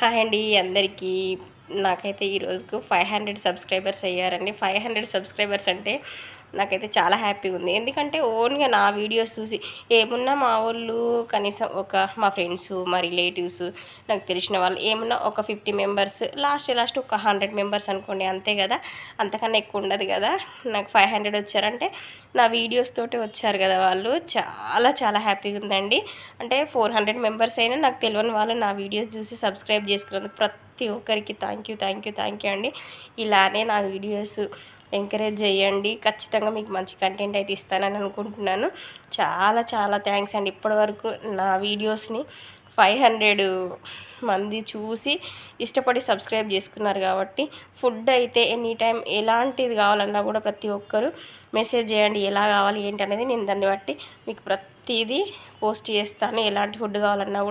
Hi అండి అందరికీ. నాకైతే ఈ రోజుకు 500 సబ్స్క్రైబర్స్ అయ్యారండి. 500 సబ్స్క్రైబర్స్ అంటే నాకైతే చాలా హ్యాపీగా ఉంది. ఎందుకంటే ఓన్గా నా వీడియోస్ చూసి ఏమున్నా మా వాళ్ళు కనీసం మా ఫ్రెండ్స్, మా రిలేటివ్స్, నాకు తెలిసిన వాళ్ళు ఏమున్నా ఒక 50 మెంబర్స్, లాస్ట్ ఒక 100 మెంబర్స్ అనుకోండి, అంతే కదా. అంతకన్నా ఎక్కువ ఉండదు కదా. నాకు 500 వచ్చారంటే నా వీడియోస్ తోటి వచ్చారు కదా వాళ్ళు. చాలా చాలా హ్యాపీగా ఉందండి. అంటే 400 మెంబర్స్ అయినా నాకు తెలియని వాళ్ళు నా వీడియోస్ చూసి సబ్స్క్రైబ్ చేసుకున్నందుకు ప్రతి ఒక్కరికి థ్యాంక్ యూ అండి. ఇలానే నా వీడియోస్ ఎంకరేజ్ చేయండి. ఖచ్చితంగా మీకు మంచి కంటెంట్ అయితే ఇస్తానని అనుకుంటున్నాను. చాలా చాలా థ్యాంక్స్ అండి. ఇప్పటివరకు నా వీడియోస్ని 500 మంది చూసి ఇష్టపడి సబ్స్క్రైబ్ చేసుకున్నారు కాబట్టి, ఫుడ్ అయితే ఎనీ టైం ఎలాంటిది కావాలన్నా కూడా ప్రతి ఒక్కరు మెసేజ్ చేయండి. ఎలా కావాలి ఏంటి అనేది నేను దాన్ని బట్టి మీకు ప్రతిదీ పోస్ట్ చేస్తాను. ఎలాంటి ఫుడ్ కావాలన్నా కూడా